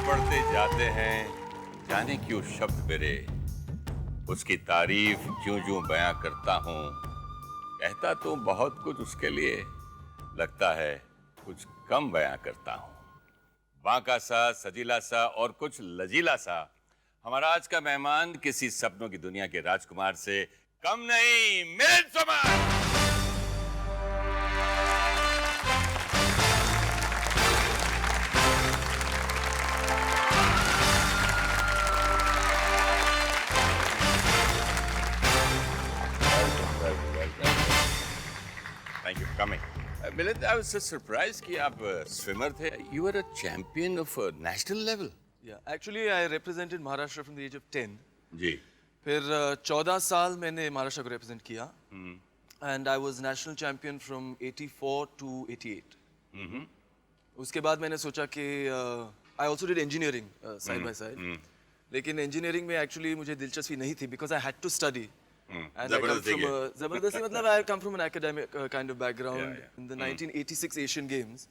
पढ़ते जाते हैं जाने क्यों शब्द मेरे, उसकी तारीफ ज्यों ज्यों बयां करता हूँ। कहता तो बहुत कुछ उसके लिए, लगता है कुछ कम बयां करता हूँ। बांका सा, सजीला सा और कुछ लजीला सा हमारा आज का मेहमान किसी सपनों की दुनिया के राजकुमार से कम नहीं, Milind Soman. Thank you for coming. Milind, I was so surprised कि आप swimmer थे. You were a champion of national level. Yeah, actually I represented Maharashtra from the age of 10. जी. फिर 14 साल मैंने महाराष्ट्र को represent किया. And I was national champion from 84 to 88. उसके बाद मैंने सोचा कि I also did engineering side by side. लेकिन engineering में actually मुझे दिलचस्पी नहीं थी because I had to study. And ज़बरदस्ती मतलब I come from an academic kind of background. In the 1986 Asian Games,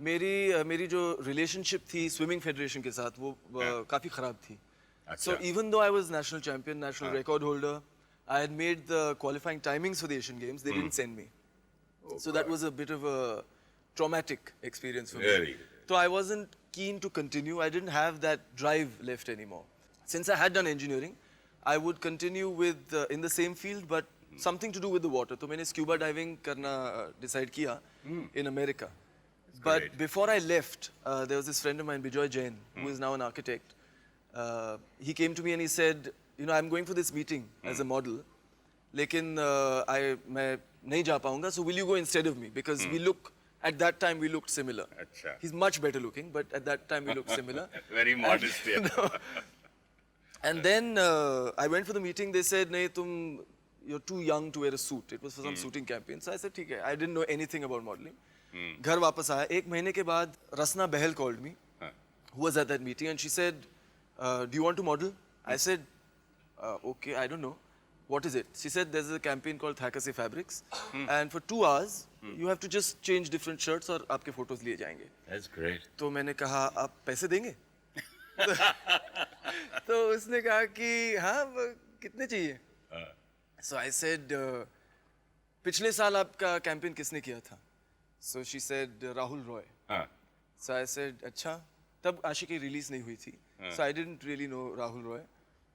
मेरी जो relationship थी swimming federation के साथ वो काफी खराब थी. So even though I was national champion, national record holder, I had made the qualifying timings for the Asian Games. They didn't send me. So that was a bit of a traumatic experience for me. So I wasn't keen to continue. I didn't have that drive left anymore. Since I had done engineering, I would continue with in the same field, but something to do with the water. So मैंने scuba diving करना decide किया in America. But before I left, there was this friend of mine, Bijoy Jain, who is now an architect. He came to me and he said, you know, I'm going for this meeting as a model, लेकिन मैं नहीं जा पाऊँगा. So will you go instead of me? Because we look. At that time, we looked similar. अच्छा. He's much better looking, but at that time we looked similar. Very modest. And then I went for the meeting. They said, "नहीं, you're too young to wear a suit." It was for some suiting campaign. So I said, "ठीक है." I didn't know anything about modeling. घर वापस आया. एक महीने के बाद Rasna Behel called me, who was at that meeting, and she said, "Do you want to model?" I said, "Okay, I don't know. What is it?" She said, "There's a campaign called Thakase Fabrics, and for 2 hours, you have to just change different shirts और आपके photos लिए जाएंगे." That's great. तो मैंने कहा, "आप पैसे देंगे?" तो उसने कहा कि हाँ, कितने चाहिए? So I said, पिछले साल आपका कैंपेन किसने किया था? So she said, Rahul Roy. So I said, अच्छा, तब आशिकी रिलीज नहीं हुई थी. So I didn't really know Rahul Roy.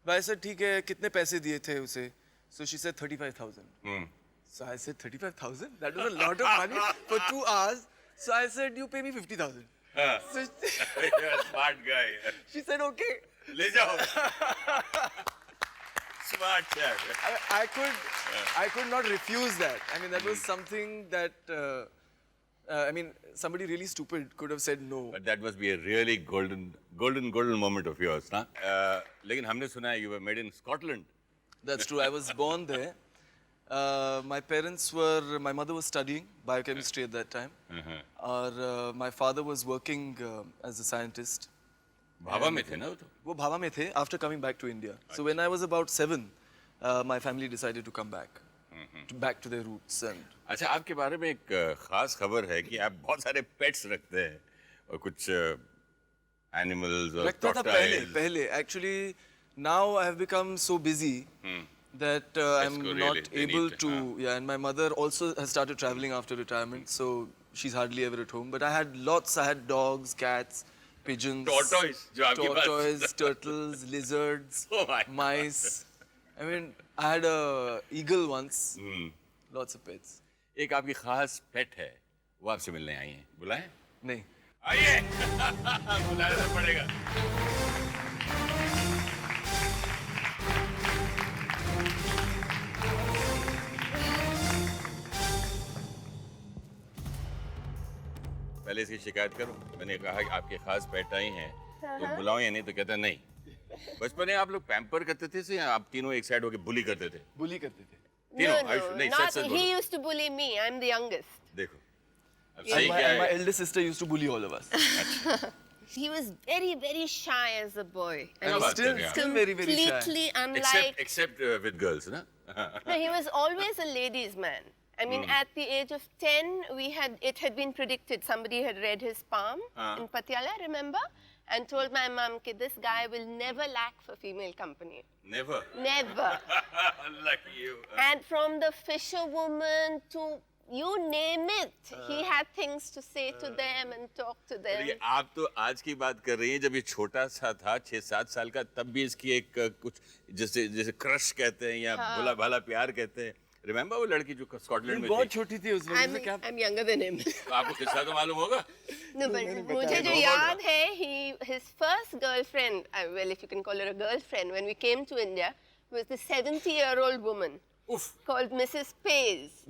But I said, ठीक है, कितने पैसे दिए थे उसे? So she said 35,000. So I said 35,000? That was a lot of money for 2 hours. So I said, you pay me 50,000. So You're a smart guy. she said, okay. ले जाओ. Smart chap. I could not refuse that. I mean, that was something that, I mean, somebody really stupid could have said no. But that must be a really golden moment of yours, ना? लेकिन हमने सुना है you were made in Scotland. That's true. I was born there. My mother was studying biochemistry at that time. और my father was working as a scientist. Bhabha में थे ना वो तो? वो भाभा में थे after coming back to India. So when I was about 7, my family decided to come back to their roots. And अच्छा, आपके बारे में एक खास खबर है कि आप बहुत सारे पेट्स रखते हैं और कुछ एनिमल्स और रखता था पहले. Actually, now I have become so busy that I'm not able to. Yeah, and my mother also has started traveling after retirement, so she's hardly ever at home. But I had lots. I had dogs, cats, pigeons, tortoise, turtles, lizards, mice. I mean, I had a eagle once. Lots of pets. एक आपकी खास पेट है, वो आपसे मिलने आई है. बुलाएं? नहीं. आइए. बुलाना पड़ेगा. पहले इसकी शिकायत करूं? मैंने कहा कि आपके खास पेट आई हैं तो बुलाऊं या नहीं, तो कहता नहीं। बचपन में आप लोग पैम्पर करते थे से या आप तीनों एक साइड होके बुली करते थे? बुली करते थे। तीनों? No, नहीं, not सच he बोलो। used to bully me. I'm the youngest. देखो अब And सही my, क्या and my है? elder sister used to bully all of us. He was very, very shy as a boy. क्या बात कर रहे हैं आप? Still very, very shy. Completely unlike. Except with girls, ना? No, he was always a ladies' man. I mean, at the age of 10, it had been predicted. Somebody had read his palm in Patiala, remember? And told my mum that this guy will never lack for female company. Never. Never. Lucky you. And from the fisherwoman to you name it, he had things to say to them and talk to them. ये आप तो आज की बात कर रही हैं, जब ये छोटा सा था 6-7 साल का, तब भी इसकी एक कुछ जैसे क्रश कहते हैं या भोला भाला प्यार कहते हैं। रिमेम्बर वो लड़की जो स्कॉटलैंड में बहुत थी? छोटी थी उस वक्त। क्या I'm younger than him. तो आपको किस्सा तो मालूम होगा? No, but मुझे जो याद है, his first girlfriend, well, if you can call her a girlfriend, when we came to India, was the 70-year-old woman Oof. called Mrs. Pays.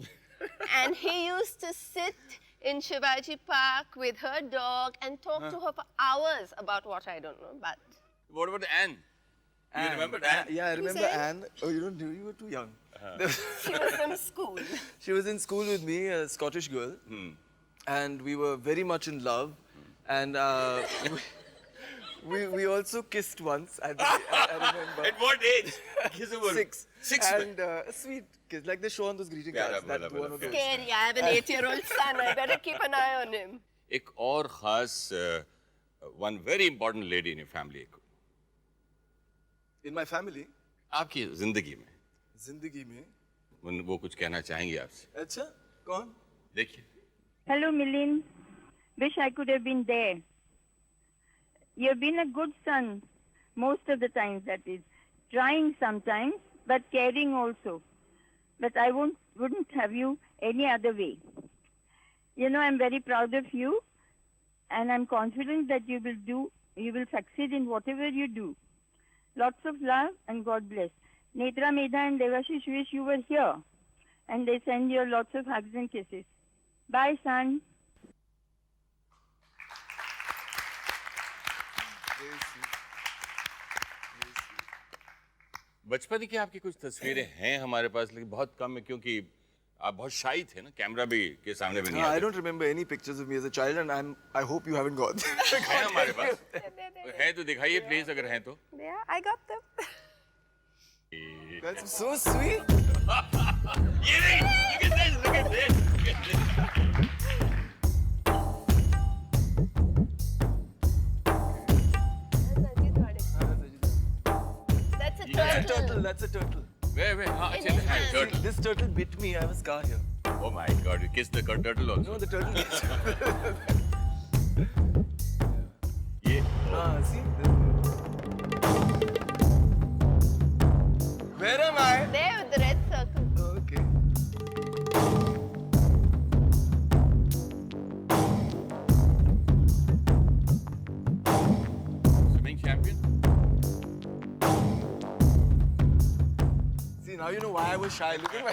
And he used to sit in Shivaji Park with her dog and talk to her for hours about what I don't know, but... What about Anne? You remember Anne? Yeah, I remember said? Anne. Oh, you don't know, you were too young. She was from school. She was in school with me, a Scottish girl, and we were very much in love. And we also kissed once. I remember. At what age? किसे बोल? 6. 6 में? And a sweet kiss, like they show on those greeting प्यारा cards. That भला one of those. Scary. I have an 8-year-old son. I better keep an eye on him. एक और खास one very important lady in your family, In my family, आपकी जिंदगी में, जिंदगी में. वो कुछ कहना चाहेंगे आपसे? अच्छा, कौन? देखिए। Hello, Milind. Wish I could have been there. You've been a good son, most of the times, that is. Trying sometimes, but caring also. But I wouldn't have you any other way. You know, I'm very proud of you, and I'm confident that you will succeed in whatever you do. Lots of love, and God bless. Netra, Medha, and Devashish wish you were here, and they send you lots of hugs and kisses. Bye, son. बचपन की आपकी कुछ तस्वीरें हैं हमारे पास, लेकिन बहुत कम है क्योंकि आप बहुत शाई थे ना, कैमरा भी के सामने भी नहीं I आते। don't remember any pictures of me as a child, and I hope you haven't got them. हैं हमारे पास? हैं तो दिखाइए प्लीज, अगर हैं तो। Yeah, I got them. That's so sweet. ये नहीं, look at this, look at this, look at this. That's a That's a turtle. turtle. That's a turtle. Where? हाँ, In अच्छा, his हाँ, hand. turtle. This turtle bit me. I have a scar here. Oh my God, you kissed the turtle also. No, the turtle bit. ये, See? Where am I? There with the red circle. Okay. swimming champion. See, now you know why I was shy. Look at me.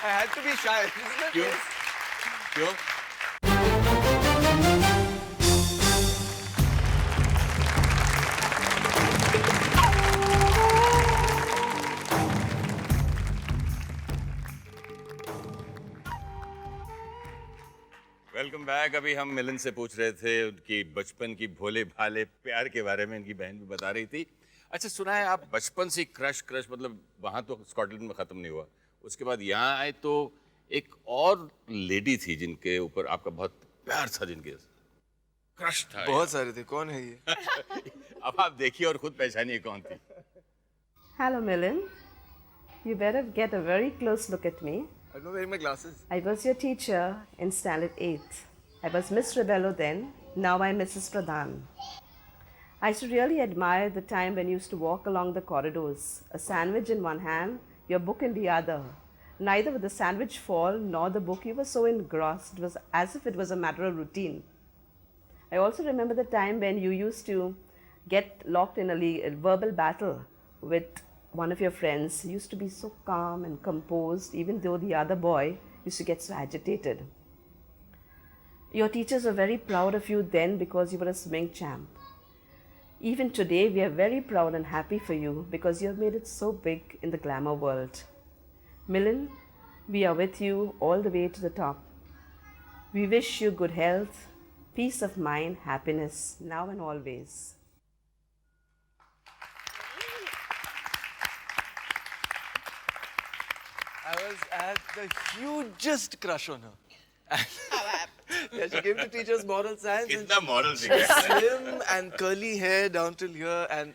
I had to be shy. This is my क्यों? face. क्यों? Welcome back. अभी हम मिलन से पूछ रहे थे उनकी बचपन की भोले भाले प्यार के बारे में, इनकी बहन भी बता रही थी। अच्छा, सुना है आप बचपन से क्रश मतलब वहाँ तो स्कॉटलैंड में ख़त्म नहीं हुआ, उसके बाद यहाँ आए तो एक और लेडी थी जिनके ऊपर आपका बहुत प्यार था, जिनके क्रश था। बहुत सारे थे. कौन है ये? अब आप देखिए और खुद पहचानिए कौन थी। Hello, Milind. You better get a very close look at me. I'm not wearing my glasses. I was your teacher in Standard 8. I was Miss Rebello then. Now I'm Mrs. Pradhan. I used to really admire the time when you used to walk along the corridors, a sandwich in one hand, your book in the other. Neither would the sandwich fall nor the book. You were so engrossed. It was as if it was a matter of routine. I also remember the time when you used to get locked in a verbal battle with one of your friends. You used to be so calm and composed, even though the other boy used to get so agitated. Your teachers were very proud of you then because you were a swimming champ. Even today, we are very proud and happy for you because you have made it so big in the glamour world. Milind, we are with you all the way to the top. We wish you good health, peace of mind, happiness, now and always. I was at the hugest crush on her. Yeah, she came to teach us moral science. कितना moral And सिखाया है? slim and curly hair down till here and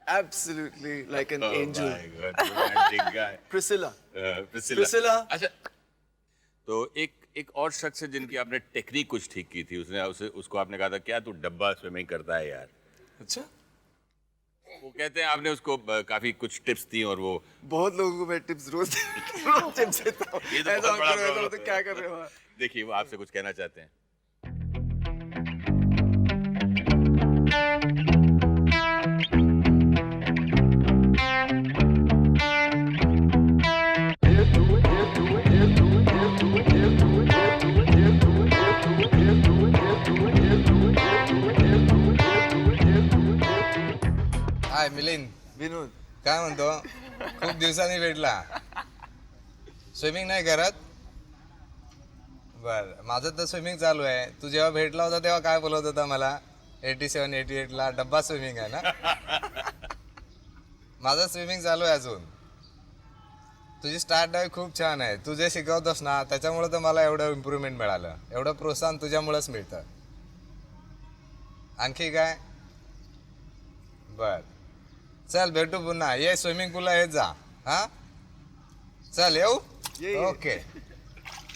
absolutely like an angel. Oh my God, romantic guy. Priscilla. Priscilla. Priscilla. अच्छा, तो एक और शख्स है जिनकी आपने टेक्निक कुछ ठीक की थी, उसको आपने कहा था क्या तू डब्बा स्विमिंग करता है यार? अच्छा? वो कहते हैं आपने उसको काफी कुछ टिप्स दी और वो बहुत लोगों को मैं टिप्स रोज टिप्स देता हूँ। ये तो ऐसा बहुत बड़ा करो, ऐसा problem तो है। क्या कर रहे हो? देखिए वो आपसे कुछ कहना चाहते हैं। हाय मिलिंद, विनोद, काय म्हणतो? खूप दिवसांनी भेटला. स्विमिंग नाही करत? बर, माझं तर स्विमिंग चालू आहे. तू जेव्हा भेटला होता तेव्हा काय बोलत होता मला? 87, 88ला डब्बा स्विमिंग आहे ना? माझं स्विमिंग चालू आहे अजून. तुझी स्टार्ट डाय खूप छान आहे. तू जे शिकवतोस ना त्याच्यामुळे तर मला एवढं इम्प्रूव्हमेंट मिळालं. एवढं प्रोत्साहन तुझ्यामुळेच मिळतं. आणखी काय? बर, चल भेटू पुन्हा. ये स्विमिंग पूलला येत जा. हा, चल येऊ. ये. ओके.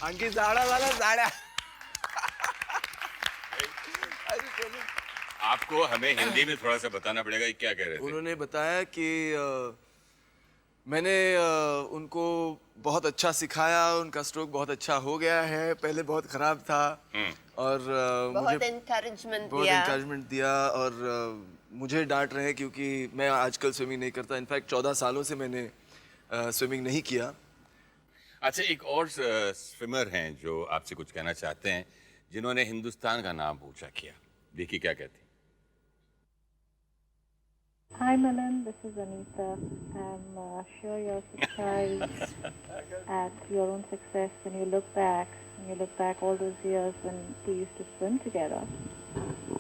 आणखी जाडा झाला जाड्या. आपको हमें हिंदी में थोड़ा सा बताना पड़ेगा ये क्या कह रहे थे? उन्होंने बताया कि मैंने उनको बहुत अच्छा सिखाया, उनका स्ट्रोक बहुत अच्छा हो गया है, पहले बहुत खराब था और बहुत मुझे encouragement बहुत दिया। encouragement दिया और मुझे डांट रहे हैं क्योंकि मैं आजकल स्विमिंग नहीं करता। इनफैक्ट 14 सालों से मैंने स्विमिंग नहीं किया। अच्छा, एक और स्विमर हैं जो आपसे कुछ कहना चाहते हैं, जिन्होंने हिंदुस्तान का नाम ऊंचा किया। देखिए क्या कहती हैं। Hi Milind, this is Anita. I'm sure you're surprised at your own success when you look back all those years when we used to swim together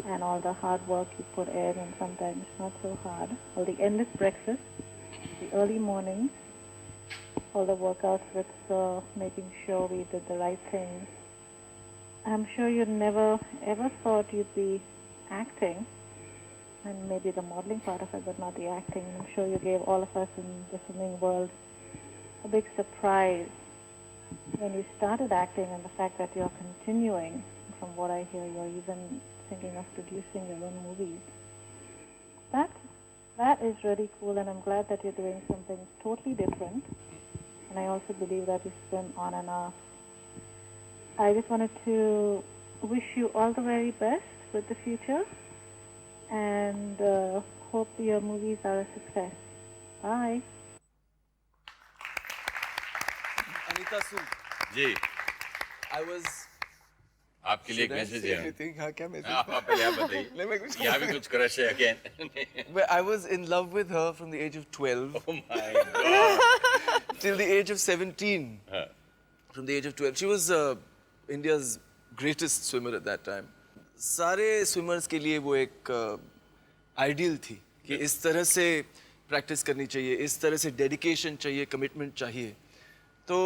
and all the hard work you put in and sometimes not so hard, all the endless breakfasts, the early mornings, all the workouts with making sure we did the right things. I'm sure you never ever thought you'd be acting. And maybe the modeling part of it, but not the acting. I'm sure you gave all of us in the swimming world a big surprise when you started acting, and the fact that you're continuing. From what I hear, you're even thinking of producing your own movies. That is really cool, and I'm glad that you're doing something totally different. And I also believe that you swim on and off. I just wanted to wish you all the very best with the future. And hope your movies are a success. Bye. Anita soon, ji, I was आपके लिए एक message है। anything? हाँ, क्या message? आप पहले आप बताइए। नहीं, मैं कुछ यहाँ भी कुछ क्रश है again. Well, I was in love with her from the age of 12 Oh my God. till the age of 17. हाँ, From the age of 12. She was India's greatest swimmer at that time. सारे swimmers के लिए वो एक ideal थी कि इस तरह से प्रैक्टिस करनी चाहिए, इस तरह से डेडिकेशन चाहिए, कमिटमेंट चाहिए। तो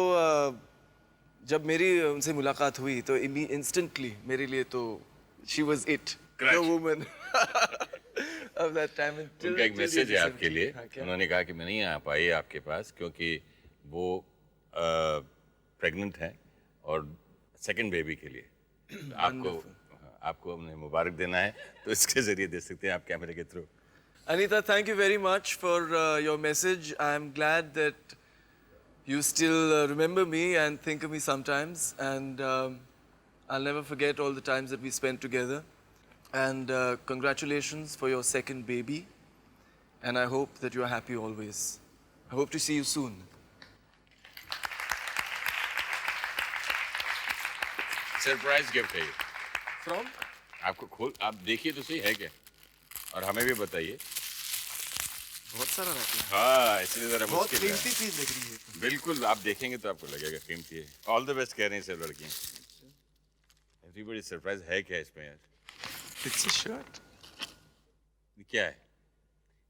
जब मेरी उनसे मुलाकात हुई तो इंस्टेंटली मेरे लिए तो she was it, the woman of that time. उनका एक मैसेज है आपके लिए। उन्होंने कहा कि मैं नहीं आ पाई आपके पास क्योंकि वो प्रेग्नेंट हैं और सेकंड बेबी के लिए आपको हमने मुबारक देना है, तो इसके जरिए दे सकते हैं आप कैमरे के through. Anita, thank you very much for your message. I'm glad that you still remember me and think of me sometimes, and I'll never forget all the times that we spent together. And congratulations for your second baby, and I hope that you're happy always. I hope to see you soon. Surprise gift है ये। From? आपको खोल, आप देखिए तो सही है क्या, और हमें भी बताइए। बहुत सारा रहता है। हाँ, इसलिए जरा बहुत मुश्किल है। कीमती चीज लग रही है। बिल्कुल, आप देखेंगे तो आपको लगेगा कीमती है। ऑल द बेस्ट कह रही हैं सब लड़कियां। एवरीबॉडी सरप्राइज है क्या इसमें यार? It's a shirt. क्या है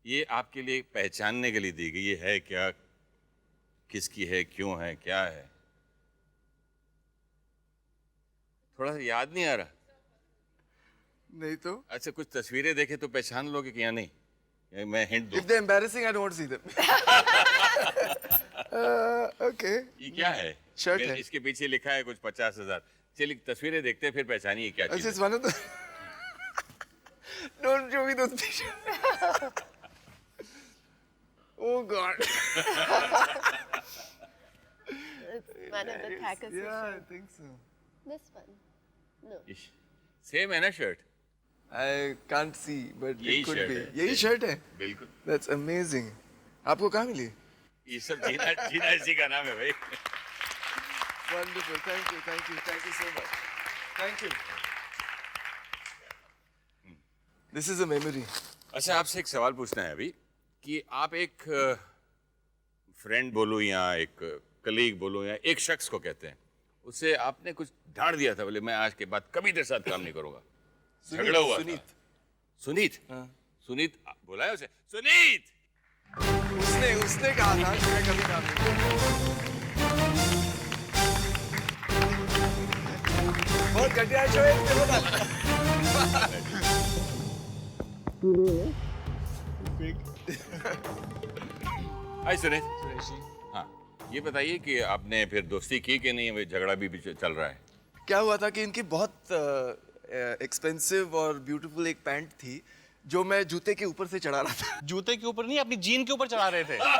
ये? आपके लिए पहचानने के लिए दी गई ये है क्या? किसकी है, क्यों है, क्या है? थोड़ा सा याद नहीं आ रहा? नहीं तो? अच्छा, कुछ तस्वीरें देखे तो पहचान लोगे कि या नहीं? या मैं हिंट दूं? If they're embarrassing, I don't want to see them. Okay. ये क्या है? Shirt है। इसके पीछे लिखा है कुछ 50,000। चलिए तस्वीरें देखते हैं, फिर पहचानिए क्या चीज़ It's है। one of the. Don't show me those pictures. Oh God. It's one of the Thakkar Yeah, I sisters. think so. This one. No. Same है ना shirt? I can't see, but यही it could shirt be. है। यही shirt है? बिल्कुल। That's amazing. आपको कहाँ मिली? ये सब जीना जीना इसी का नाम है भाई। Wonderful. Thank you so much. Thank you. This is a memory. अच्छा, आपसे एक सवाल पूछना है अभी कि आप एक फ्रेंड बोलो या एक कलीग बोलो या एक शख्स को कहते हैं, उससे आपने कुछ डांट दिया था, बोले मैं आज के बाद कभी तेरे साथ काम नहीं करूंगा, झगड़ा हुआ था। सुनीत। सुनीत? हाँ। सुनीत बोला है उसे? सुनीत! उसने कहा था कि मैं कभी काम नहीं करूंगा। बहुत घटिया शो है इसमें बता। हाय सुनीत। हाँ, ये बताइए कि आपने फिर दोस्ती की कि नहीं? अभी झगड़ा भी चल रहा है। क्या हुआ था कि इनकी बहुत एक्सपेंसिव और ब्यूटीफुल एक पैंट थी जो मैं जूते के ऊपर से चढ़ा रहा था। जूते के ऊपर नहीं, अपनी जीन के ऊपर चढ़ा रहे थे। हाँ,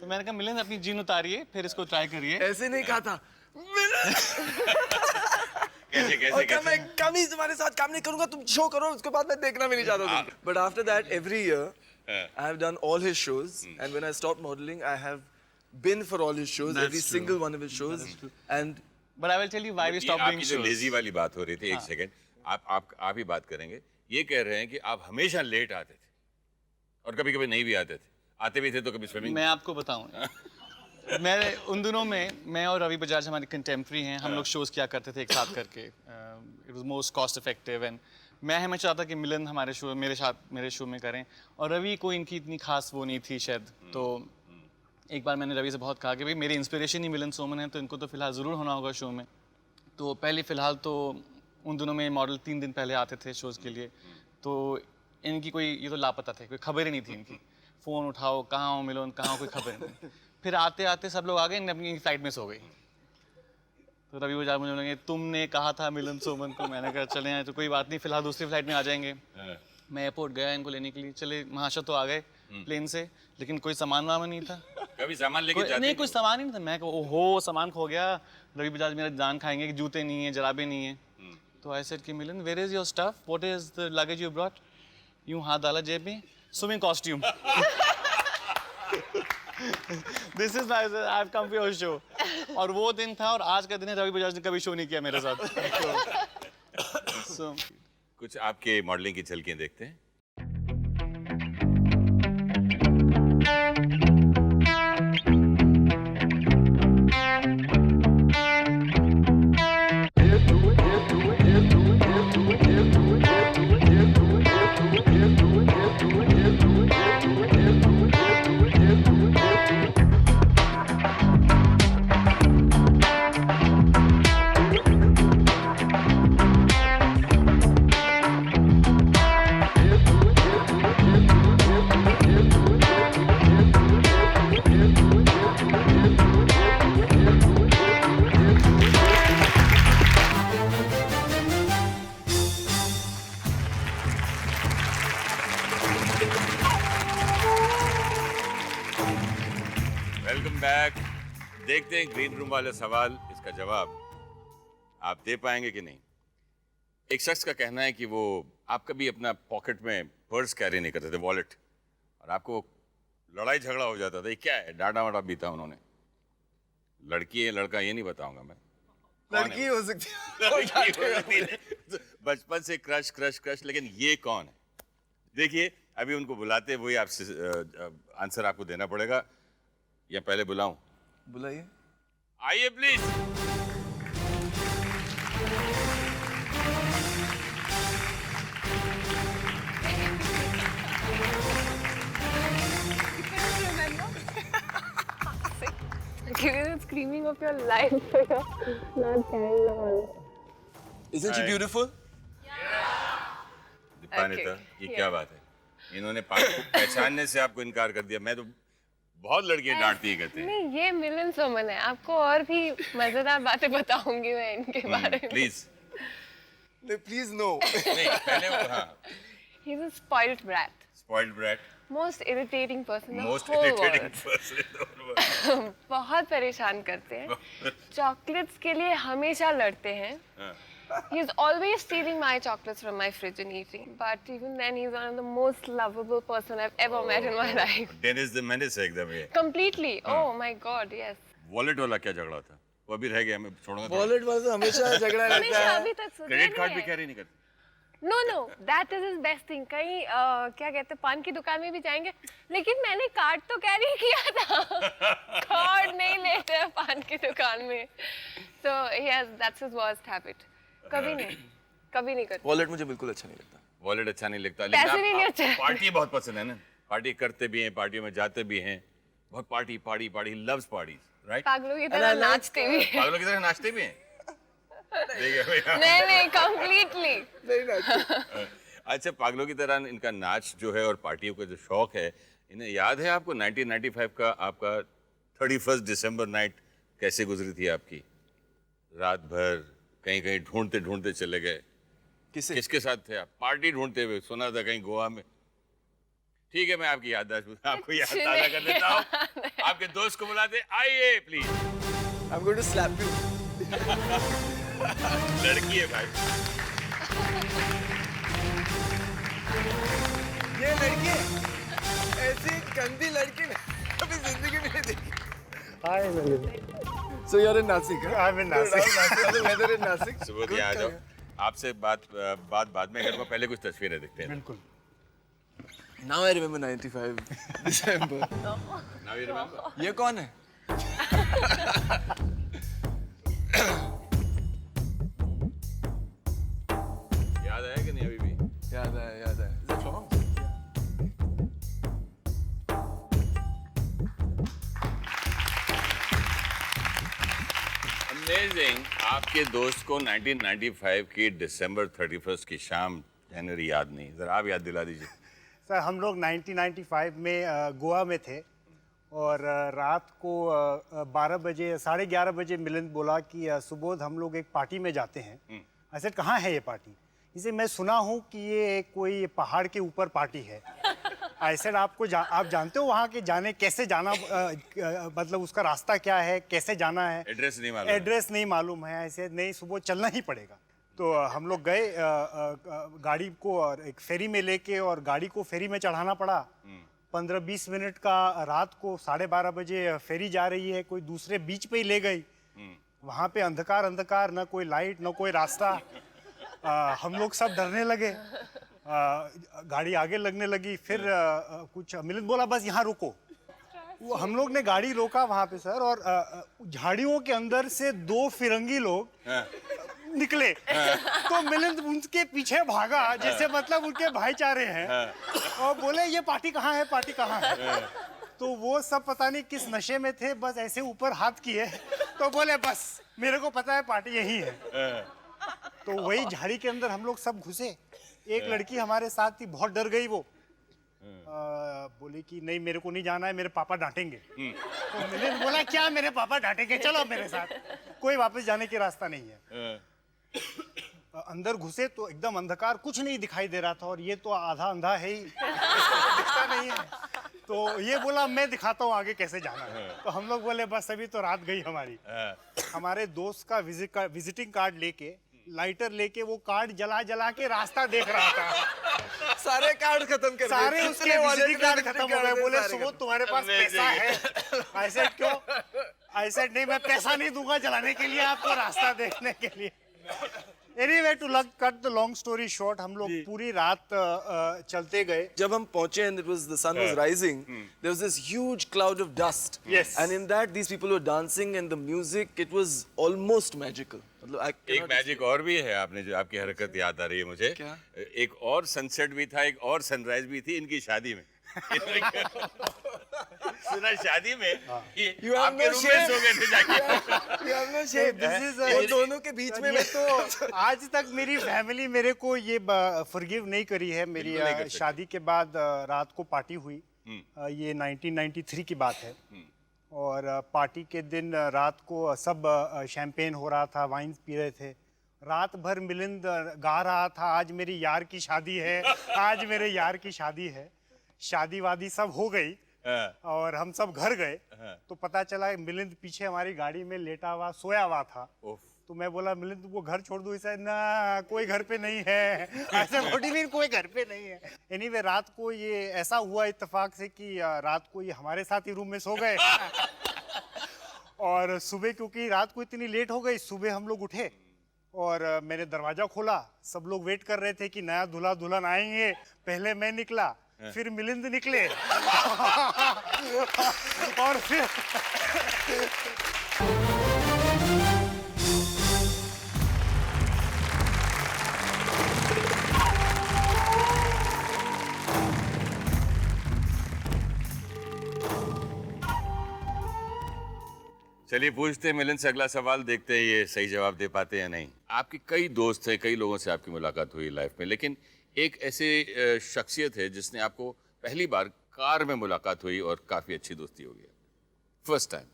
तो मैंने कहा मिलन अपनी जीन उतारिए, फिर इसको ट्राई करिए। ऐसे नहीं कहा था। कैसे कैसे और क्या कैसे? मैं कभी तुम्हारे साथ काम नहीं करूंगा, तुम शो करो, उसके बाद मैं देखना भी नहीं चाहता था। But after that every year I have done all his shows, and when I stopped modeling, I have been for all his shows, That's every true. single one of his shows, and But I will tell you why we ये stopped doing आपकी जो shows. Lazy वाली बात हो रही थी, एक second, आप ही बात करेंगे। ये कह रहे हैं कि आप हमेशा लेट आते थे और कभी कभी नहीं भी आते थे, आते भी थे तो कभी स्विमिंग। मैं आपको बताऊं, मैं उन दिनों में मैं और रवि बजाज हमारे कंटेम्प्रेरी हैं, हम लोग शोज किया करते थे एक साथ करके। It was most cost effective and मैं हमेशा चाहता कि मिलन हमारे शो मेरे शो में करें, और रवि को इनकी इतनी खास वो नहीं थी शायद। तो एक बार मैंने रवि से बहुत कहा कि भाई मेरी इंस्पिरेशन ही मिलन सोमन है, तो इनको तो फिलहाल ज़रूर होना होगा शो में। तो पहले फ़िलहाल तो उन दिनों में मॉडल 3 दिन पहले आते थे शोज़ के लिए, तो इनकी कोई ये तो लापता थे, कोई खबर ही नहीं थी इनकी। फ़ोन उठाओ, कहाँ हो मिलन, कहाँ हो, कोई खबर नहीं। फिर आते आते सब लोग आ गए, इन्हें अपनी फ्लाइट मिस हो गई। तो रवि बजाज मुझे बोलेंगे तुमने कहा था मिलन सोमन को। मैंने कहा चले आए तो कोई बात नहीं, फिलहाल दूसरी फ्लाइट में आ जाएंगे। मैं एयरपोर्ट गया इनको लेने के लिए, चले महाशा तो आ गए प्लेन से, लेकिन कोई सामान वामान नहीं था। कभी सामान लेके जाते नहीं, कुछ सामान ही नहीं था। मैं कहा ओहो सामान खो गया, रवि बजाज मेरा जान खाएंगे कि जूते नहीं है, जराबे नहीं है। तो आई सेड कि Milan where is your stuff, what is the luggage you brought? यूं हाथ डाला जेब में, swimming costume. This is my, I have come for your show. और वो दिन था और आज का दिन है, रवि बजाज ने कभी शो नहीं किया मेरे साथ। So, कुछ आपके मॉडलिंग की झलकियां देखते हैं। Welcome back. देखते हैं ग्रीन रूम वाले सवाल, इसका जवाब आप दे पाएंगे कि नहीं। एक शख्स का कहना है कि वो आप कभी अपना पॉकेट में पर्स कैरी नहीं करते थे, वॉलेट, और आपको लड़ाई झगड़ा हो जाता था। ये क्या है? डांटा वाटा भी था उन्होंने। लड़की है लड़का ये नहीं बताऊंगा मैं। लड़की हो सकती है। लड़की हो सकती है। बचपन से क्रश क्रश क्रश, लेकिन ये कौन है? देखिए अभी उनको बुलाते, वही आपसे आंसर आपको देना पड़ेगा, या पहले बुलाऊं? बुलाइए। आइए please. Giving the screaming of your life, so you're not carrying the whole. Isn't she beautiful? Dipanita, Okay, ये क्या बात है? इन्होंने पहचानने से आपको इनकार कर दिया। मैं तो बहुत लड़कियां डांटती ही कहते हैं। नहीं, ये मिलन सोमन है। आपको और भी मजेदार बातें बताऊंगी मैं इनके बारे में। प्लीज। नहीं प्लीज नो। नहीं पहले वो, हाँ। He's a spoiled brat. Spoiled brat. Most irritating person in the Most whole irritating world. person in the whole world. बहुत परेशान करते हैं। चॉकलेट्स के लिए हमेशा लड़ते हैं। He's always stealing my chocolates from my fridge and eating. But even then, he's one of the most lovable person I've ever met in my life. Dennis the Menace है एकदम ये। Completely. Oh my God, yes. Wallet वाला क्या झगड़ा था? वो अभी रह गया, मैं छोड़ूंगा। वॉलेट वाला तो हमेशा झगड़ा रहता हमेशा है। अभी तक सुधरा क्रेडिट कार्ड नहीं भी है। कैरी नहीं करते। No, that is his best thing. कहीं क्या कहते हैं, पान की दुकान में भी जाएंगे, लेकिन मैंने कार्ड तो कैरी किया था। कार्ड नहीं लेते हैं पान की दुकान में। So yes, that's his worst habit. कभी नहीं करते। वॉलेट मुझे बिल्कुल अच्छा नहीं लगता। वॉलेट अच्छा नहीं लगता, पैसे लेकिन नहीं अच्छे। पार्टी बहुत पसंद है ना। पार्टी करते भी हैं, पार्टियों में जाते भी हैं। बहुत पार्टी लव्स पार्टीज, राइट? पागलों की तरह नाचते भी हैं। पागलों की तरह नाचते भी हैं। देखिए भैया। नहीं completely. नहीं ना। अच्छा, पागलों की तरह इनका नाच जो है और पार्टियों का जो शौक है, इन्हें याद है आपको 1995 का आपका 31 दिसंबर नाइट कैसे गुजरी थी आपकी? रात भर कहीं कहीं ढूंढते ढूंढते चले गए। किसके साथ थे आप? पार्टी ढूंढते हुए, सुना था कहीं गोवा में। ठीक है, मैं आपकी याददाश्त आपको याद ताज़ा कर देता हूँ। आपके दोस्त को बुलाते, आइए please. I'm going to slap you. लड़की है भाई। ये लड़की ऐसी गंदी लड़की कभी जिंदगी में नहीं देखी। Hi, Melin. So you're in Nasik? Huh? I'm in Nasik. How's the weather in Nasik? सुबह आ जाओ। आपसे बात बाद में करूँगा, पहले कुछ तस्वीरें देखते हैं। बिल्कुल। Now I remember 95 December. Now you remember? ये कौन है? याद आया कि नहीं अभी भी? याद है। Is that Florence? Amazing. आपके दोस्त को 1995 की दिसंबर 31 की शाम जनवरी याद नहीं, जरा आप याद दिला दीजिए। सर हम लोग 1995 में गोवा में थे और रात को 12 बजे 11:30 बजे मिलिंद बोला कि सुबोध हम लोग एक पार्टी में जाते हैं। ऐसे कहाँ है ये पार्टी? इसे मैं सुना हूँ कि ये कोई पहाड़ के ऊपर पार्टी है। ऐसे आप जानते हो वहाँ के जाने कैसे जाना, मतलब उसका रास्ता क्या है, कैसे जाना है? एड्रेस नहीं मालूम है। एड्रेस नहीं मालूम है। ऐसे नहीं, सुबह चलना ही पड़ेगा। तो हम लोग गए गाड़ी को और एक फेरी में लेके, और गाड़ी को फेरी में चढ़ाना पड़ा। 15-20 मिनट का, रात को 12:30 बजे फेरी जा रही है, कोई दूसरे बीच पे ही ले गई। वहाँ पे अंधकार, न कोई लाइट न कोई रास्ता। हम लोग सब डरने लगे। गाड़ी आगे लगने लगी। फिर कुछ मिलिंद बोला बस यहाँ रुको। वो हम लोग ने गाड़ी रोका वहाँ पे सर, और झाड़ियों के अंदर से 2 फिरंगी लोग निकले। तो मिलिंद उनके पीछे भागा, जैसे मतलब उनके भाईचारे हैं, और बोले ये पार्टी कहाँ है? तो वो सब पता नहीं किस नशे में थे, बस ऐसे ऊपर हाथ किए, तो बोले बस मेरे को पता है पार्टी यही है। तो वही झाड़ी के अंदर हम लोग सब घुसे। एक लड़की हमारे साथ थी, बहुत डर गई वो। बोली कि नहीं मेरे को नहीं जाना है, मेरे पापा डांटेंगे। तो मिलिंद बोला क्या मेरे पापा डांटेंगे, चलो मेरे साथ। कोई वापस जाने की रास्ता नहीं है। अंदर घुसे तो एकदम अंधकार, कुछ नहीं दिखाई दे रहा था, और ये तो आधा अंधा है ही, दिखता नहीं है। तो ये बोला मैं दिखाता हूँ आगे कैसे जाना है। तो हम लोग बोले बस अभी तो रात गई हमारी। हमारे दोस्त का विजिटिंग कार्ड लेके, लाइटर लेके, वो कार्ड जला के रास्ता देख रहा था। सारे कार्ड खत्म कर दिए। सारे उसके विजिटिंग कार्ड खत्म हो गए। बोले सुबोध तुम्हारे पास पैसा है? ऐसे क्यों? I said नहीं, मैं पैसा नहीं दूंगा जलाने के लिए, आपको रास्ता देखने के लिए. Anyway, to cut the long story short, हम लोग पूरी रात चलते गए. जब हम पहुंचे and the sun was rising, there was this huge cloud of dust. Yes. And in that, these people were dancing and the music, it was almost magical. एक मैजिक और भी है, आपने जो आपकी हरकत याद आ रही है मुझे. क्या? एक और सनसेट भी था, एक और सनराइज भी थी इनकी शादी में. सुना शादी में You have आपके no रूम में shame. सो गए थे जाके. You have no shame. वो दोनों के बीच में मैं तो आज तक मेरी फैमिली मेरे को ये फॉरगिव नहीं करी है. मेरी बिल्कुल नहीं कर सकती. शादी के बाद रात को पार्टी हुई. ये 1993 की बात है. और पार्टी के दिन रात को सब शैंपेन हो रहा था, वाइन पी रहे थे. रात भर मिलिंद गा रहा था, आज मेरी यार की शादी है, आज मेरे यार की शादी है. शादी वादी सब हो गई और हम सब घर गए. तो पता चला मिलिंद पीछे हमारी गाड़ी में लेटा हुआ सोया हुआ था. तो मैं बोला मिलिंद तुमको घर छोड़ दूं. ऐसा ना, कोई घर पे नहीं है. ऐसा मोटिवीन कोई घर पे नहीं है. एनीवे रात को ये ऐसा हुआ इत्तेफाक से कि रात को ये हमारे साथ ही रूम में सो गए. और सुबह क्योंकि रात को इतनी लेट हो गई, सुबह हम लोग उठे और मैंने दरवाजा खोला. सब लोग वेट कर रहे थे कि नया दूल्हा दुल्हन आएंगे. पहले मैं निकला, फिर मिलिंद निकले. और फिर चलिए पूछते हैं मिलिंद से अगला सवाल, देखते हैं ये सही जवाब दे पाते हैं या नहीं. आपके कई दोस्त थे, कई लोगों से आपकी मुलाकात हुई लाइफ में, लेकिन एक ऐसे शख्सियत है जिसने आपको पहली बार कार में मुलाकात हुई और काफी अच्छी दोस्ती हो गई. First time.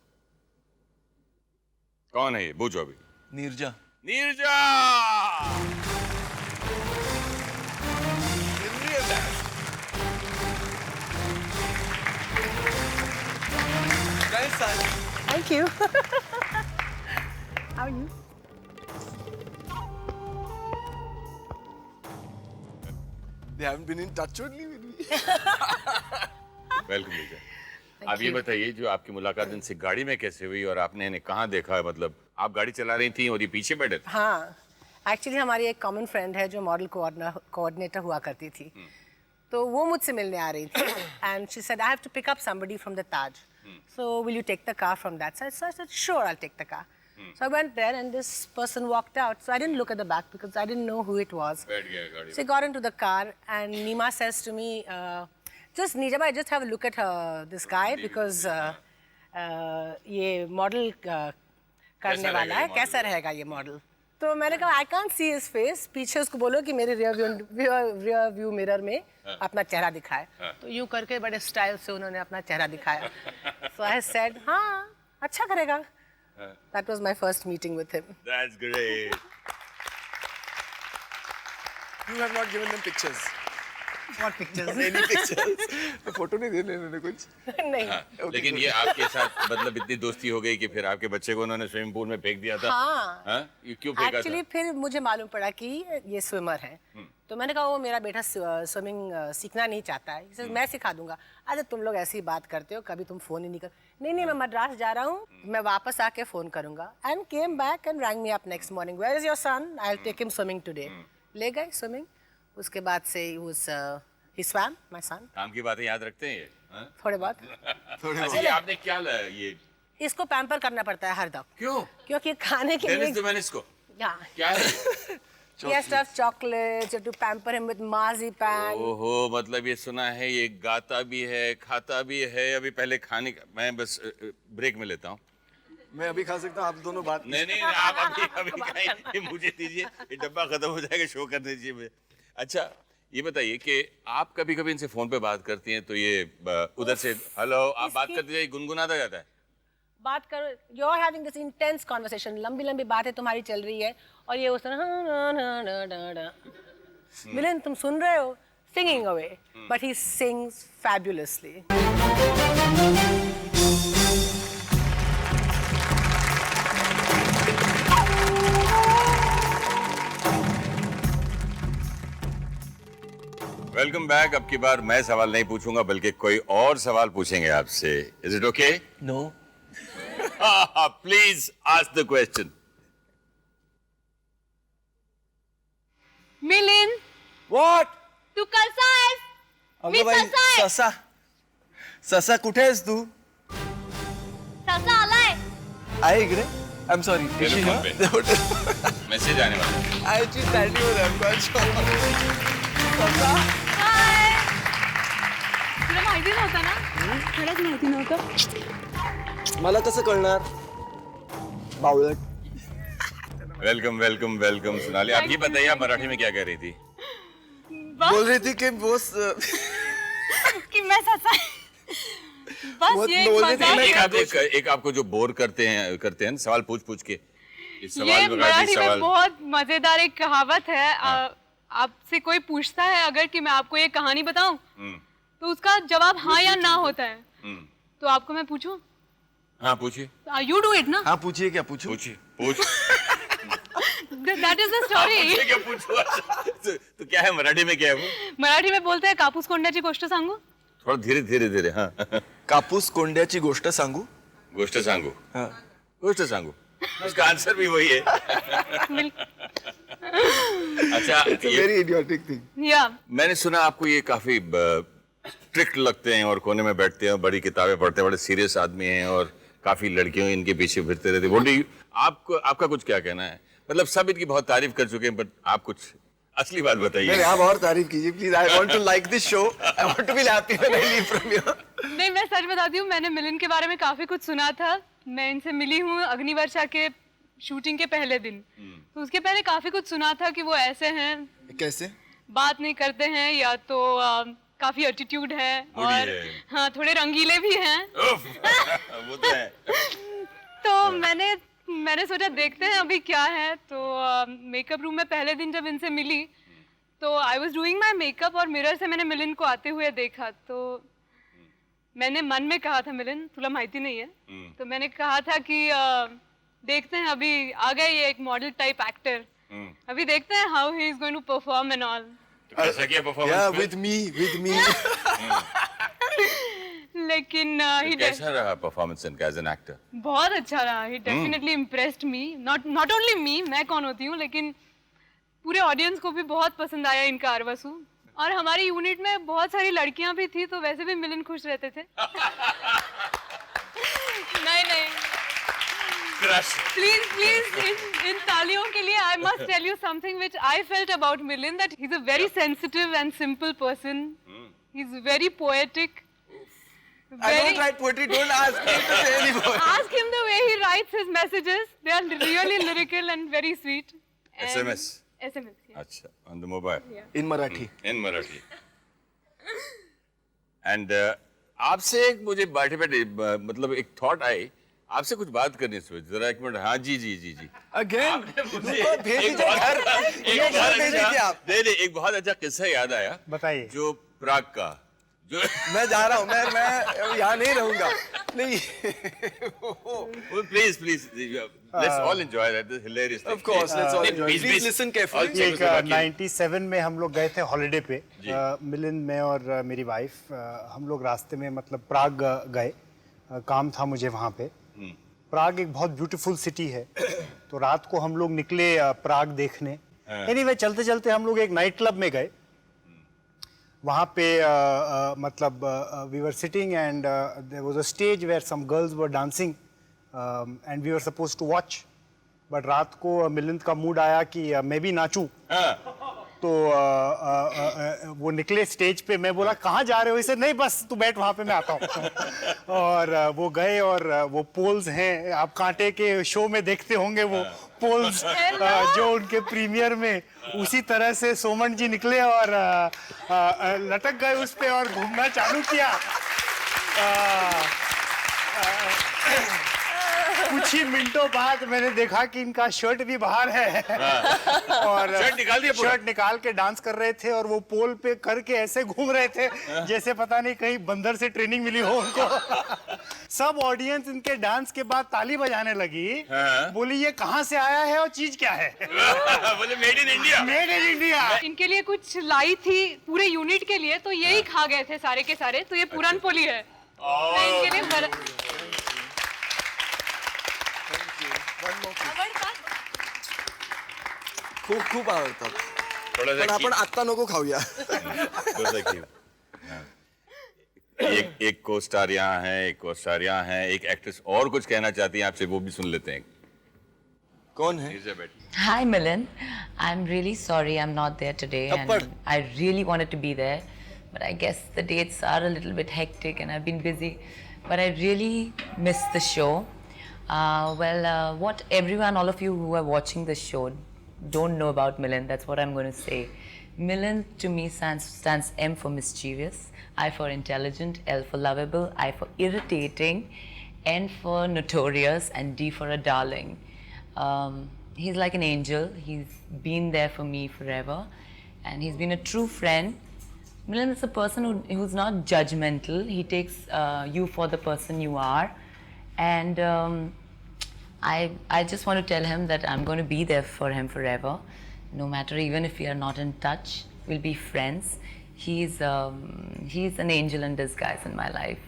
कौन है ये? बूझो अभी. Neerja. Neerja. Thank you. How are you? They haven't been in touch only with me. Welcome Neerja. आप ये बताइए, जो आपकी मुलाकात इनसे गाड़ी में कैसे हुई और आपने इन्हें कहाँ देखा? मतलब आप गाड़ी चला रही थी और ये पीछे बैठे थे? हाँ, एक्चुअली हमारी एक कॉमन फ्रेंड है जो मॉडल कोऑर्डिनेटर हुआ करती थी. तो वो मुझसे मिलने आ रही थी. And she said I have to pick up somebody from the Taj. So will you take the car from that side? So I said, sure, I'll take the car. So I went there and this person walked out. So I didn't look at the back because I didn't know who it was. So I got into the car and Nima says to me, just Nijabai, just have a look at this guy because ये model करने वाला है, कैसा रहेगा ये model? तो मैंने कहा I can't see his face. पीछे उसको बोलो कि मेरे rear view mirror में अपना चेहरा दिखाए. तो यूं करके बड़े स्टाइल से उन्होंने अपना चेहरा दिखाया. So I said, हाँ, अच्छा करेगा. That was my first meeting with him. That's great. You have not given them pictures. What pictures? Any pictures? तो फोटो नहीं देने उन्होंने कुछ. नहीं. हाँ, लेकिन ये आपके साथ मतलब इतनी दोस्ती हो गई कि फिर आपके बच्चे को उन्होंने स्विमिंग पूल में फेंक दिया था. हाँ. ये क्यों फेंका Actually था? फिर मुझे मालूम पड़ा कि ये स्विमर है. तो मैंने कहा वो मेरा बेटा स्विमिंग सीखना नहीं चाहता है. इसे मैं सिखा दूंगा. अरे तुम लोग ऐसी बात करते हो, कभी तुम फोन ही नहीं कर. नहीं मैं मद्रास जा रहा हूँ, मैं वापस आके फोन करूंगा. And came back and rang me up next morning. Where is your son? I will take him swimming today. ले गए स्विमिंग. उसके बाद से he swam, my son. काम की बातें याद रखते हैं ये? थोड़े बहुत. अच्छा, ये आपने क्या लाया ये? इसको पैम्पर करना पड़ता है हर दम. क्यों? क्योंकि खाने के लिए. मैंने इसको. क्या है? He has to have chocolates, you have to pamper him with marzipan. ओहो, मतलब ये सुना है ये गाता भी है, खाता भी है. अभी पहले खाने का, मैं बस ब्रेक में लेता हूँ. मैं अभी खा सकता हूँ, आप दोनों बात. नहीं आप अभी खाइए, मुझे दीजिए. ये डब्बा खत्म हो जाएगा, शो करने दीजिए मुझे. अच्छा, ये बताइए कि आप कभी कभी इनसे फोन पे बात करती हैं तो ये उधर से हेलो आप बात करते जाइए, गुनगुनाता जाता है. बात करो, you are having this intense conversation, लंबी बातें तुम्हारी चल रही है और ये उस मिलिंद तुम सुन रहे हो, singing away, but he sings fabulously. Welcome back. अब की बार मैं सवाल नहीं पूछूंगा बल्कि कोई और सवाल पूछेंगे आपसे. Is it okay? No. Please ask the question. Milind, What? तू कसा आहेस? मी अगं बाई ससा आहे. ससा ससा कुठे आहेस तू? ससा आलाय. आहे इकडे. I am sorry. मेरे फोन पे मैसेज आने वाला है. आय ची स्टँडिंग वर आहे. ससा हाय. तुला माहिती नव्हतं ना? खरंच माहिती नव्हतं. मला कसं कळणार? बावळट. Welcome welcome welcome Sonali. आप ये बताइए आप मराठी में क्या कह रही थी? बोल रही थी कि वो कि मैं ससा. बस ये एक आपको जो बोर करते हैं सवाल पूछ के इस ये सवाल मराठी में बहुत मजेदार एक कहावत है. आपसे कोई पूछता है अगर कि मैं आपको ये कहानी बताऊं तो उसका जवाब हाँ या ना होता है. तो आपको मैं पूछूं? हाँ पूछिए. यू डू इट ना. हाँ पूछिए. क्या पूछूं? पूछ. That is the story. क्या पूछूं? तो क्या है मराठी में, क्या है वो? मराठी में बोलते हैं कापूस कोंड्याची गोष्ट सांगू. थोड़ा धीरे. हाँ. कापूस कोंड्याची गोष्ट सांगू. गोष्ट सांगू. हाँ. गोष्ट सांगू. उसका आंसर भी वही है. अच्छा. Very idiotic thing. या मैंने सुना आपको ये काफी स्ट्रिक्ट लगते हैं और कोने में बैठते हैं, बड़ी किताबें पढ़ते हैं, बड़े सीरियस आदमी हैं और काफी लड़कियों इनके पीछे फिरते रहते हैं. आपका कुछ क्या कहना है? मतलब सब इनकी बहुत तारीफ कर चुके हैं, बट आप कुछ असली बात बताइए. नहीं, आप और तारीफ कीजिए please. I want to like this show. I want to be happy when I leave from here. नहीं, मैं सच बताती हूँ, मैंने मिलिंद के बारे में काफी कुछ सुना था. मैं इनसे मिली हूँ अग्निवर्षा के शूटिंग के पहले दिन. तो उसके पहले काफी कुछ सुना था कि वो ऐसे हैं, कैसे? बात नहीं करते हैं, या तो काफी एटीट्यूड है और हाँ थोड़े रंगीले भी हैं. वो तो है. तो मैंने सोचा देखते हैं अभी क्या है. तो मेकअप रूम में पहले दिन जब इनसे मिली तो I was doing my makeup और मिरर से मैंने मिलिंद को आते हुए देखा. तो मैंने मन में कहा था मिलिंद तुला माहिती नहीं है. तो मैंने कहा था कि देखते हैं, अभी आ गए ये एक मॉडल टाइप एक्टर, अभी देखते हैं how he is going to perform and all. कैसा किया परफॉर्मेंस? या विद मी. लेकिन कैसा रहा परफॉर्मेंस इनका एज एन एक्टर? बहुत अच्छा रहा. He definitely impressed me. Not only me, मैं कौन होती हूँ, लेकिन पूरे ऑडियंस को भी बहुत पसंद आया इनका आरवसू. और हमारी यूनिट में बहुत सारी लड़कियां भी थी, तो वैसे भी मिलिंद खुश रहते थे. नहीं प्लीज इन तालियों के लिए I must tell you something which I felt about Milind, that he is a very sensitive and simple person. He is very poetic. I don't write poetry. Don't ask me to say any poetry. Ask him the way he writes his messages. They are really lyrical and very sweet. And SMS. Yeah. अच्छा, on the mobile. Yeah. In Marathi. In Marathi. And आपसे एक मुझे बैठे मतलब एक thought I, आपसे कुछ बात करनी सोच. जरा एक मिनट. हाँ जी. Again. एक बहुत अच्छा किस्सा याद आया. बताइए. जो प्राग का जो मैं जा रहा हूँ. मैं यहाँ नहीं रहूँगा. नहीं. Please, let's all enjoy that. This is hilarious. Of course, let's all enjoy. Please listen carefully. ये 97 में हम लोग गए थे हॉलिडे पे. मिलिंद, मैं और मेरी वाइफ, हम लोग रास्ते में मतलब प्राग गए. काम था मुझे वहाँ पे. प्राग एक बहुत ब्यूटीफुल सिटी है. तो रात को हम लोग निकले प्राग देखने. एनीवे चलते चलते हम लोग एक नाइट क्लब में गए. वहाँ पे मतलब we were sitting and there was a stage where some girls were dancing and we were supposed to watch. But रात को मिलिंद का मूड आया कि मैं भी नाचूं. तो वो निकले स्टेज पे. मैं बोला कहाँ जा रहे हो? इसे नहीं, बस तू बैठ वहाँ पे, मैं आता हूँ. और वो गए और वो पोल्स हैं, आप कांटे के शो में देखते होंगे वो पोल्स जो उनके प्रीमियर में, उसी तरह से सोमन जी निकले और लटक गए उस पे और घूमना चालू किया. कुछ ही मिनटों बाद मैंने देखा कि इनका शर्ट भी बाहर है. और शर्ट निकाल के डांस कर रहे थे और वो पोल पे करके ऐसे घूम रहे थे जैसे पता नहीं कहीं बंदर से ट्रेनिंग मिली हो उनको. सब ऑडियंस इनके डांस के बाद ताली बजाने लगी. बोली ये कहाँ से आया है और चीज क्या है? बोले made in India. Made in India. इनके लिए कुछ लाई थी पूरे यूनिट के लिए, तो यही खा गए थे सारे के सारे. तो ये पुरान पोली है. मैं इनके लिए खूप खूप आवडतात. थोड़ा पण सा आपण आत्ता नको खाऊया. थोड़ा सा घी. हाँ. एक को स्टार यहाँ है, एक को स्टार यहाँ है, एक एक्ट्रेस और कुछ कहना चाहती है आपसे, वो भी सुन लेते हैं. कौन है? Hi, Milan. I'm really sorry I'm not there today. Tappad. And I really wanted to be there, but I guess the dates are a little bit hectic and I've been busy. But I really missed the show. What everyone, all of you who are watching the show don't know about Milan, that's what I'm going to say. Milan to me stands M for mischievous, I for intelligent, L for lovable, I for irritating, N for notorious, and D for a darling. He's like an angel. He's been there for me forever, and he's been a true friend. Milan is a person who's not judgmental. He takes you for the person you are, and I just want to tell him that I'm going to be there for him forever, no matter, even if we are not in touch, we'll be friends. He's an angel in disguise in my life.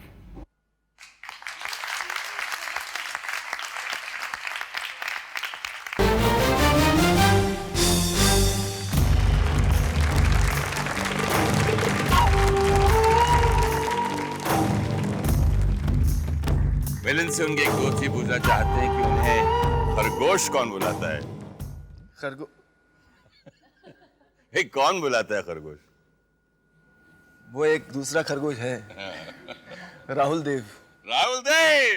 मिलन से उनके एक दोस्त ये पूछना चाहते हैं कि उन्हें खरगोश कौन बुलाता है. कौन बुलाता है खरगोश? वो एक दूसरा खरगोश है. राहुल देव. राहुल देव.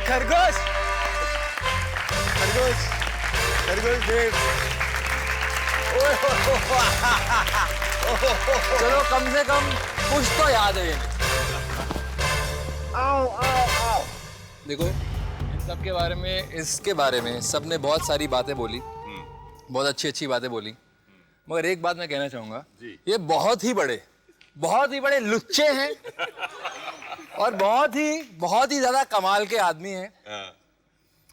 खरगोश. खरगोश. खरगोश देव. चलो कम से कम कुछ तो याद है. आओ आओ आओ. देखो इन सब के बारे में, इसके बारे में सबने बहुत सारी बातें बोली, बहुत अच्छी अच्छी बातें बोली, मगर एक बात मैं कहना चाहूँगा, ये बहुत ही बड़े लुच्चे हैं और बहुत ही ज़्यादा कमाल के आदमी हैं.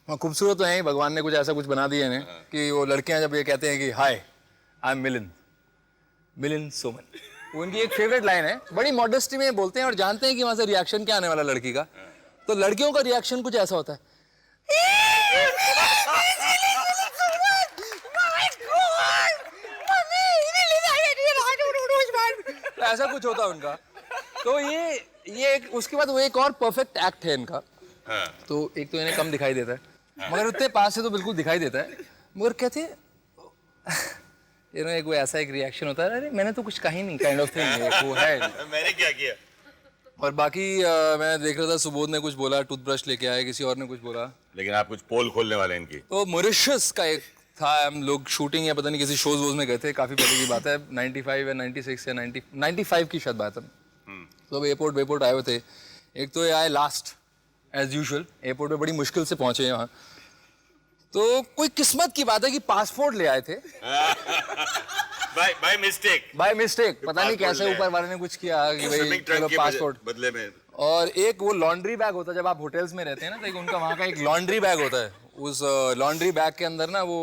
और खूबसूरत तो हैं ही, भगवान ने कुछ ऐसा कुछ बना दिया है कि वो लड़कियां जब ये कहते हैं कि हाय आई एम मिलन सोमन, उनकी एक फेवरेट लाइन है, बड़ी मॉडेस्टी में बोलते हैं और जानते हैं कि वहां से रिएक्शन क्या आने वाला लड़की का. तो लड़कियों का रिएक्शन कुछ ऐसा होता है, तो ऐसा कुछ होता है उनका. तो ये एक, उसके बाद वो एक और परफेक्ट एक्ट है इनका. तो एक तो इन्हें कम दिखाई देता है, मगर उतने पास से तो बिल्कुल दिखाई देता है, मगर कहते हैं एक वो ऐसा एक रिएक्शन होता है, अरे मैंने तो कुछ कहा ही नहीं, काइंड ऑफ थिंग वो है. मैंने क्या किया? और बाकी मैं देख रहा था सुबोध ने कुछ बोला, टूथब्रश लेके आए, किसी और ने कुछ बोला. लेकिन आप कुछ पोल खोलने वाले इनकी. तो मॉरिशस का एक था, हम लोग शूटिंग या पता नहीं किसी शोज वोज में गए थे, काफी पहले की बात है, 95 या 96 या 95 की शायद बात है. तो अब एयरपोर्ट आए हुए थे. एक तो ये आए लास्ट एज यूजुअल, एयरपोर्ट पे बड़ी मुश्किल से पहुंचे यहाँ. तो कोई किस्मत की बात है कि पासपोर्ट ले आए थे. By mistake. पता नहीं कैसे ऊपर वाले ने कुछ किया कि भाई चलो पासपोर्ट बदले में. और एक वो लॉन्ड्री बैग होता है, जब आप होटल्स में रहते हैं ना, तो एक उनका वहाँ का एक लॉन्ड्री बैग होता है. उस लॉन्ड्री बैग के अंदर ना वो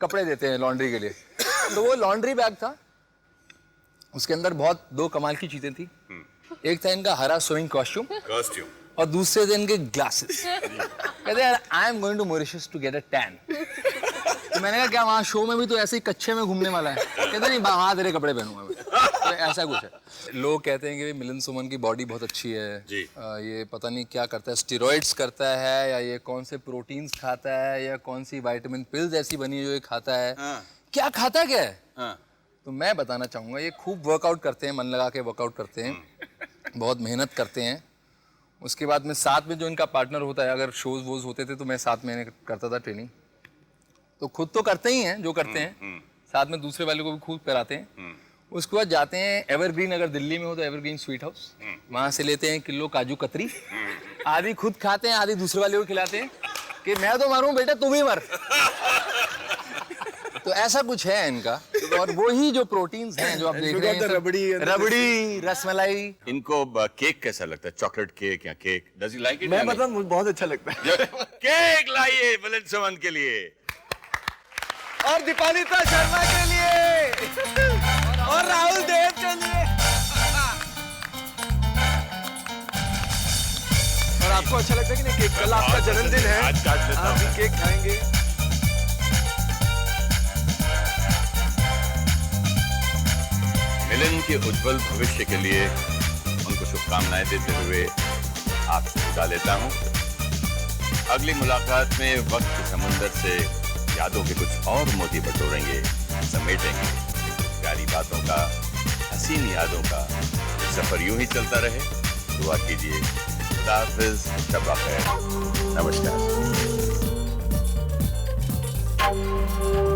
कपड़े देते हैं लॉन्ड्री के लिए. तो वो लॉन्ड्री बैग था, उसके अंदर बहुत दो कमाल की चीजें थी. एक था इनका हरा स्विमिंग कॉस्ट्यूम और दूसरे थे इनके ग्लासेस. कहते हैं I am going to Mauritius to get a tan. तो मैंने कहा क्या वहाँ शो में भी तो ऐसे ही कच्चे में घूमने वाला है? कहते नहीं, वहाँ तेरे कपड़े पहनूंगा मैं. तो ऐसा कुछ है. लोग कहते हैं कि मिलन सुमन की बॉडी बहुत अच्छी है. ये पता नहीं क्या करता है, स्टेरॉइड्स करता है या ये कौन से प्रोटीन्स खाता है या कौन सी विटामिन पिल्स ऐसी बनी है जो ये खाता है. क्या खाता क्या है? तो मैं बताना चाहूँगा, ये खूब वर्कआउट करते हैं, मन लगा के वर्कआउट करते हैं, बहुत मेहनत करते हैं. उसके बाद में साथ में जो इनका पार्टनर होता है, अगर शोज वोज होते थे तो मैं साथ में करता था ट्रेनिंग. तो खुद तो करते ही हैं जो करते हैं, साथ में दूसरे वाले को भी खूब कराते हैं. उसके बाद जाते हैं एवरग्रीन, अगर दिल्ली में हो तो एवरग्रीन स्वीट हाउस, वहाँ से लेते हैं किलो काजू कतरी, आधी खुद खाते हैं, आधी दूसरे वाले को खिलाते हैं कि मैं तो मरूं बेटा तू भी मर. तो ऐसा कुछ है इनका. और वही जो प्रोटीन्स हैं जो आप देख रहे हैं, रबड़ी, रसमलाई. इनको केक कैसा लगता है? चॉकलेट केक या cake? Does you like it? मैं मतलब मुझे बहुत अच्छा लगता है. केक लाइए मिलन सुमन के लिए और दीपालिता शर्मा के लिए और राहुल देव के लिए. और आपको अच्छा लगता है कि नहीं केक? कल आपका जन्मदिन है, आज काट लेता आप भी केक खाएंगे. उनके उज्जवल भविष्य के लिए उनको शुभकामनाएं देते हुए आपसे विदा लेता हूं। अगली मुलाकात में वक्त के समुंदर से यादों के कुछ और मोती बटोरेंगे, समेटेंगे। प्यारी बातों का, हसीन यादों का सफर यूं ही चलता रहे। दुआ कीजिए। खुदा हाफिज़, शब खैर, नमस्कार।